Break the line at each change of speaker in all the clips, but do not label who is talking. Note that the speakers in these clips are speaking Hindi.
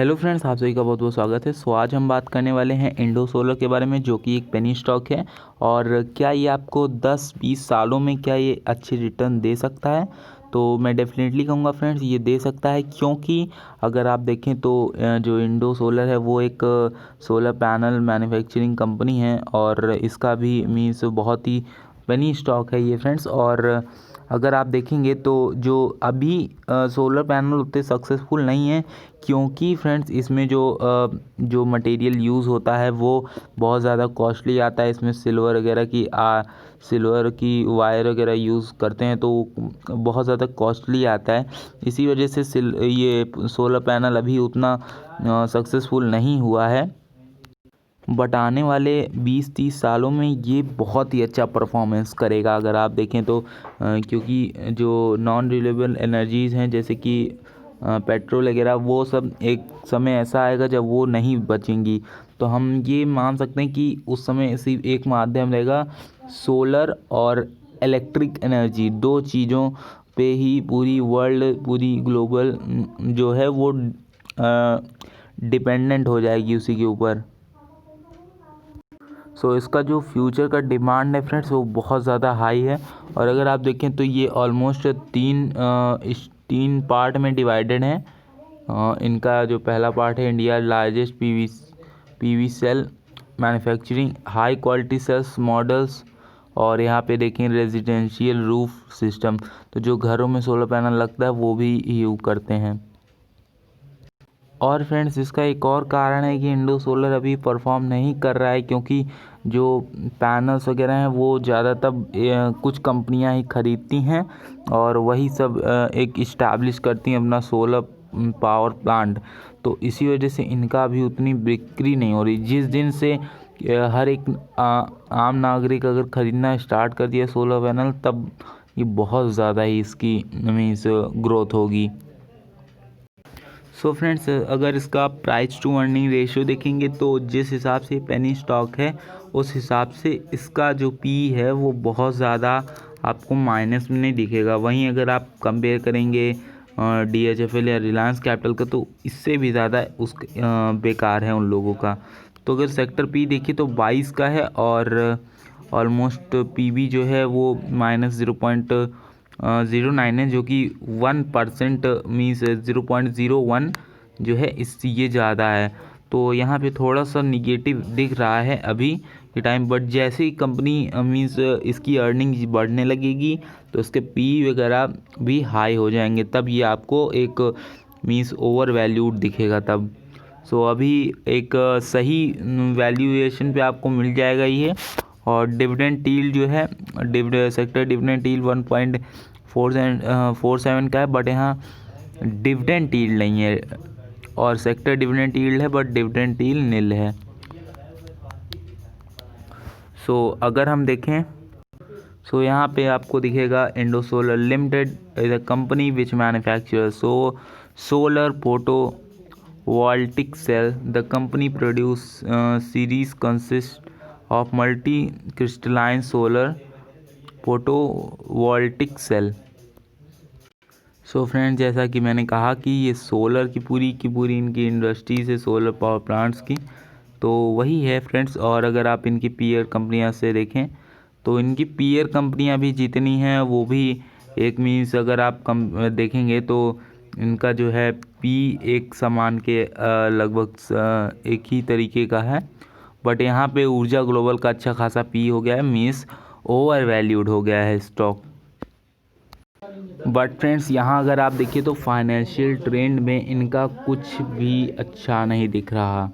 हेलो फ्रेंड्स, आप सभी का बहुत बहुत स्वागत है। आज हम बात करने वाले हैं इंडो सोलर के बारे में, जो कि एक पेनी स्टॉक है। और क्या ये आपको 10-20 सालों में क्या ये अच्छी रिटर्न दे सकता है? तो मैं डेफिनेटली कहूँगा फ्रेंड्स, ये दे सकता है, क्योंकि अगर आप देखें तो जो इंडो सोलर है वो एक सोलर पैनल मैन्युफैक्चरिंग कंपनी है, और इसका भी मीन्स बहुत ही पेनी स्टॉक है ये फ्रेंड्स। और अगर आप देखेंगे तो जो अभी सोलर पैनल उतने सक्सेसफुल नहीं है, क्योंकि फ्रेंड्स इसमें जो मटेरियल यूज़ होता है वो बहुत ज़्यादा कॉस्टली आता है। इसमें सिल्वर की वायर वगैरह यूज़ करते हैं, तो बहुत ज़्यादा कॉस्टली आता है। इसी वजह से ये सोलर पैनल अभी उतना सक्सेसफुल नहीं हुआ है। बट आने वाले 20-30 सालों में ये बहुत ही अच्छा परफॉर्मेंस करेगा अगर आप देखें तो, क्योंकि जो नॉन रिन्यूएबल एनर्जीज़ हैं जैसे कि पेट्रोल वगैरह, वो सब एक समय ऐसा आएगा जब वो नहीं बचेंगी। तो हम ये मान सकते हैं कि उस समय सिर्फ एक माध्यम रहेगा, सोलर और इलेक्ट्रिक एनर्जी, दो चीज़ों पे ही पूरी वर्ल्ड, पूरी ग्लोबल जो है वो डिपेंडेंट हो जाएगी उसी के ऊपर। इसका जो फ्यूचर का डिमांड है फ्रेंड्स वो बहुत ज़्यादा हाई है। और अगर आप देखें तो ये ऑलमोस्ट तीन पार्ट में डिवाइडेड है। इनका जो पहला पार्ट है, India largest PV cell manufacturing, high quality cells models. और यहाँ पे देखें रेजिडेंशियल रूफ सिस्टम, तो जो घरों में सोलर पैनल लगता है वो भी यूज़ करते हैं। और फ्रेंड्स इसका एक और कारण है कि इंडो सोलर अभी परफॉर्म नहीं कर रहा है, क्योंकि जो पैनल्स वगैरह हैं वो ज़्यादातर कुछ कंपनियां ही खरीदती हैं, और वही सब एक इस्टेब्लिश करती हैं अपना सोलर पावर प्लांट। तो इसी वजह से इनका अभी उतनी बिक्री नहीं हो रही। जिस दिन से हर एक आम नागरिक अगर ख़रीदना स्टार्ट कर दिया सोलर पैनल, तब ये बहुत ज़्यादा ही इसकी मीन्स ग्रोथ होगी। फ्रेंड्स, अगर इसका प्राइस टू अर्निंग रेशियो देखेंगे तो जिस हिसाब से पेनी स्टॉक है उस हिसाब से इसका जो पी है वो बहुत ज़्यादा आपको माइनस में नहीं दिखेगा। वहीं अगर आप कंपेयर करेंगे DHFL या रिलायंस कैपिटल का, तो इससे भी ज़्यादा बेकार है उन लोगों का। तो अगर सेक्टर पी देखिए तो 22 का है, और ऑलमोस्ट PB जो है वो -0.09 है, जो कि 1% मीन्स 0.01 जो है इससे ये ज़्यादा है। तो यहाँ पे थोड़ा सा निगेटिव दिख रहा है अभी के टाइम। बट जैसे ही कंपनी मीन्स इसकी अर्निंग बढ़ने लगेगी तो इसके पी वगैरह भी हाई हो जाएंगे, तब ये आपको एक मीन्स ओवर वैल्यूड दिखेगा तब। अभी एक सही वैल्यूएशन पे आपको मिल जाएगा ये। और डिविडेंड यील्ड जो है, सेक्टर डिविडेंड यील्ड 1.47 का है, बट यहाँ डिविडेंड यील्ड नहीं है, और सेक्टर डिविडेंड यील्ड है बट डिविडेंड यील्ड नील है। अगर हम देखें यहाँ पे आपको दिखेगा Indo Solar Limited is a company which manufacture solar photovoltaic cell. The company produce series consist of multi crystalline solar photovoltaic cell. Friends, जैसा कि मैंने कहा कि ये सोलर की पूरी इनकी इंडस्ट्रीज है, सोलर पावर प्लांट्स की, तो वही है फ्रेंड्स। और अगर आप इनकी पीयर कंपनियां से देखें तो इनकी पीयर कंपनियां भी जितनी हैं वो भी एक मीन्स अगर आप देखेंगे तो इनका जो है पी एक समान के लगभग एक ही तरीके का है। बट यहाँ पे ऊर्जा ग्लोबल का अच्छा खासा पी हो गया है, मीन्स ओवर वैल्यूड हो गया है स्टॉक। बट फ्रेंड्स यहाँ अगर आप देखिए तो फाइनेंशियल ट्रेंड में इनका कुछ भी अच्छा नहीं दिख रहा।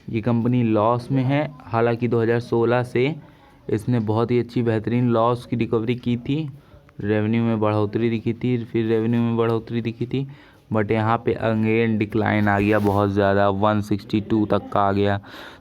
ये कंपनी लॉस में है, हालांकि 2016 से इसने बहुत ही अच्छी बेहतरीन लॉस की रिकवरी की थी, रेवेन्यू में बढ़ोतरी दिखी थी, फिर रेवेन्यू में बढ़ोतरी दिखी थी। बट यहाँ पे अगेन डिक्लाइन आ गया बहुत ज़्यादा, 162 तक का आ गया।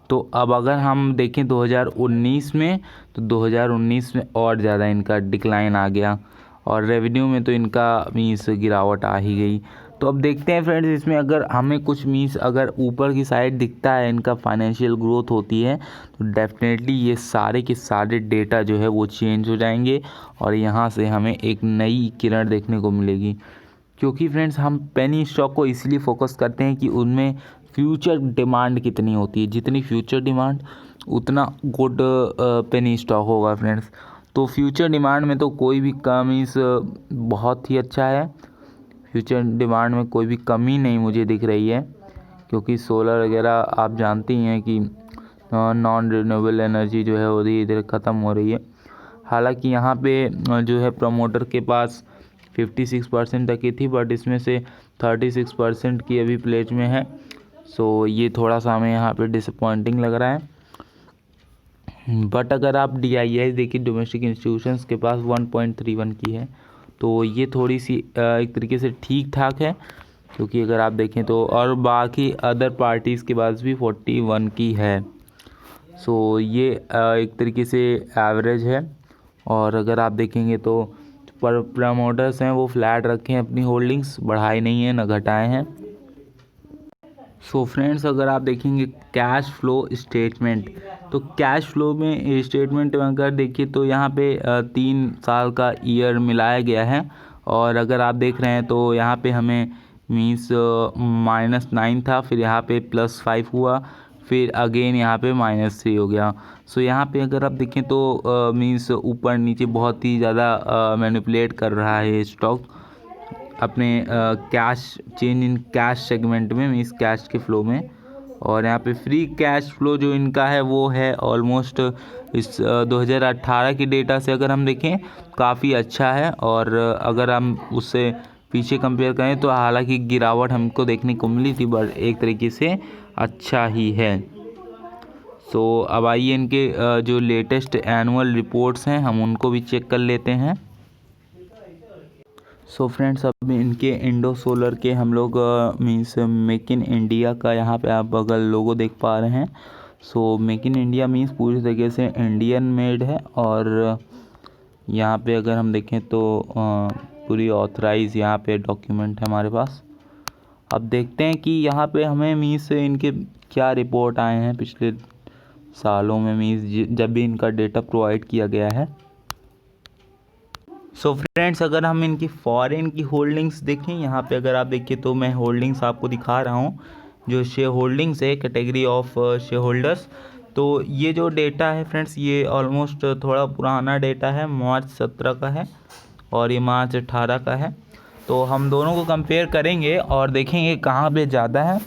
तो अब अगर हम देखें 2019 में, तो 2019 में और ज़्यादा इनका डिक्लाइन आ गया, और रेवेन्यू में तो इनका मीन्स गिरावट आ ही गई। तो अब देखते हैं फ्रेंड्स, इसमें अगर हमें कुछ मीन्स अगर ऊपर की साइड दिखता है इनका फाइनेंशियल ग्रोथ होती है, तो डेफिनेटली ये सारे के सारे डेटा जो है वो चेंज हो जाएंगे, और यहाँ से हमें एक नई किरण देखने को मिलेगी। क्योंकि फ्रेंड्स हम पेनी स्टॉक को इसलिए फोकस करते हैं कि उनमें फ्यूचर डिमांड कितनी होती है, जितनी फ्यूचर डिमांड उतना गुड पेनी स्टॉक होगा फ्रेंड्स। तो फ्यूचर डिमांड में तो कोई भी कमी बहुत ही अच्छा है, फ्यूचर डिमांड में कोई भी कमी नहीं मुझे दिख रही है, क्योंकि सोलर वगैरह आप जानते ही हैं कि नॉन रिन्यूएबल एनर्जी जो है वो धीरे धीरे ख़त्म हो रही है। हालांकि यहाँ पे जो है प्रमोटर के पास 56% तक की थी, बट इसमें से 36% की अभी प्लेज में है। सो ये थोड़ा सा हमें यहाँ पे डिसअपॉइंटिंग लग रहा है। बट अगर आप DII देखिए, डोमेस्टिक इंस्टीट्यूशंस के पास 1.31 की है, तो ये थोड़ी सी एक तरीके से ठीक ठाक है, क्योंकि अगर आप देखें तो और बाकी अदर पार्टीज़ के पास भी 41 की है। सो ये एक तरीके से एवरेज है। और अगर आप देखेंगे तो प्रमोटर्स हैं वो फ्लैट रखे हैं, अपनी होल्डिंग्स बढ़ाए नहीं है ना घटाए हैं। सो फ्रेंड्स, अगर आप देखेंगे कैश फ्लो स्टेटमेंट, तो कैश फ्लो में स्टेटमेंट में अगर देखिए तो यहाँ पे 3 साल का ईयर मिलाया गया है। और अगर आप देख रहे हैं तो यहाँ पे हमें मीन्स -9 था, फिर यहाँ पे +5 हुआ, फिर अगेन यहाँ पे -3 हो गया। सो यहाँ पे अगर आप देखें तो मीन्स ऊपर नीचे बहुत ही ज़्यादा मैनिपुलेट कर रहा है स्टॉक अपने cash change in cash segment में, मीन्स कैश के फ्लो में। और यहाँ पे फ्री कैश फ्लो जो इनका है वो है ऑलमोस्ट इस 2018 की डेटा से अगर हम देखें काफ़ी अच्छा है। और अगर हम उससे पीछे कंपेयर करें तो हालांकि गिरावट हमको देखने को मिली थी, बट एक तरीके से अच्छा ही है। सो अब आइए इनके जो लेटेस्ट एनुअल रिपोर्ट्स हैं हम उनको भी चेक कर लेते हैं। सो फ्रेंड्स, अब इनके इंडो सोलर के हम लोग मीन्स मेक इन इंडिया का यहाँ पे आप अगर लोगो देख पा रहे हैं। So make in India means पूरी तरीके से इंडियन मेड है। और यहाँ पे अगर हम देखें तो पूरी ऑथराइज यहाँ पे डॉक्यूमेंट है हमारे पास। अब देखते हैं कि यहाँ पे हमें मीन्स इनके क्या रिपोर्ट आए हैं पिछले सालों में, मीन्स जब भी इनका डेटा प्रोवाइड किया गया है। सो फ्रेंड्स, अगर हम इनकी फॉरेन की होल्डिंग्स देखें, यहाँ पे अगर आप देखिए तो मैं होल्डिंग्स आपको दिखा रहा हूँ, जो शेयर होल्डिंग्स है कैटेगरी ऑफ शेयर होल्डर्स। तो ये जो डेटा है फ्रेंड्स, ये ऑलमोस्ट थोड़ा पुराना डेटा है, मार्च 17 का है और ये मार्च 18 का है। तो हम दोनों को कंपेयर करेंगे और देखेंगे कहाँ पे ज़्यादा है।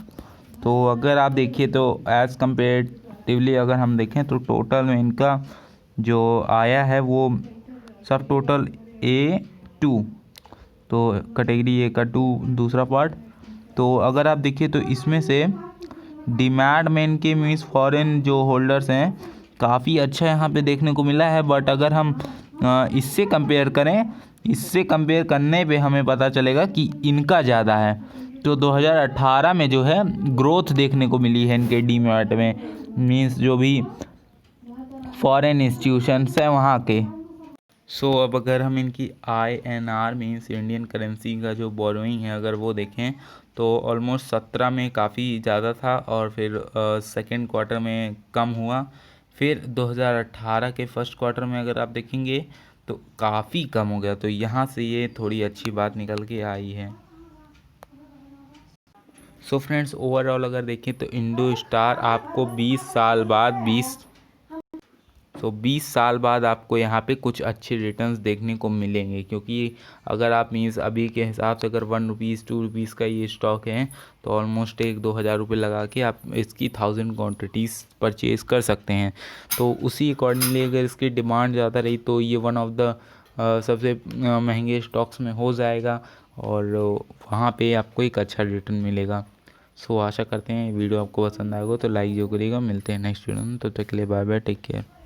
तो अगर आप देखिए तो एज़ कम्पेरेटिवली अगर हम देखें तो टोटल में इनका जो आया है वो सब टोटल A2, तो कैटेगरी A का 2 दूसरा पार्ट। तो अगर आप देखिए तो इसमें से डिमांड में इनके मीन्स फॉरेन जो होल्डर्स हैं काफ़ी अच्छा यहाँ पे देखने को मिला है। बट अगर हम इससे कंपेयर करें, इससे कंपेयर करने पे हमें पता चलेगा कि इनका ज़्यादा है। तो 2018 में जो है ग्रोथ देखने को मिली है इनके डीमैट में, मीन्स जो भी फॉरेन इंस्टीट्यूशंस हैं वहाँ के। सो अब अगर हम इनकी INR मीन्स इंडियन करेंसी का जो बोरोइंग है अगर वो देखें तो ऑलमोस्ट 17 में काफ़ी ज़्यादा था और फिर सेकेंड क्वार्टर में कम हुआ, फिर 2018 के फर्स्ट क्वार्टर में अगर आप देखेंगे तो काफ़ी कम हो गया। तो यहाँ से ये थोड़ी अच्छी बात निकल के आई है। सो फ्रेंड्स, ओवरऑल अगर देखें तो इंडो स्टार आपको 20 साल बाद आपको यहाँ पे कुछ अच्छे रिटर्न्स देखने को मिलेंगे। क्योंकि अगर आप मीन्स अभी के हिसाब से अगर 1 रुपीज़ 2 रुपीज़ का ये स्टॉक है तो ऑलमोस्ट 1-2 हज़ार रुपये लगा के आप इसकी 1000 क्वान्टिटीज़ परचेज़ कर सकते हैं। तो उसी अकॉर्डिंगली अगर इसकी डिमांड ज़्यादा रही तो ये वन ऑफ द सबसे महंगे स्टॉक्स में हो जाएगा और वहाँ पे आपको एक अच्छा रिटर्न मिलेगा। सो आशा करते हैं वीडियो आपको पसंद आएगा, तो लाइक जो करिएगा। मिलते हैं नेक्स्ट वीडियो में, तब तक के लिए बाय बाय, टेक केयर।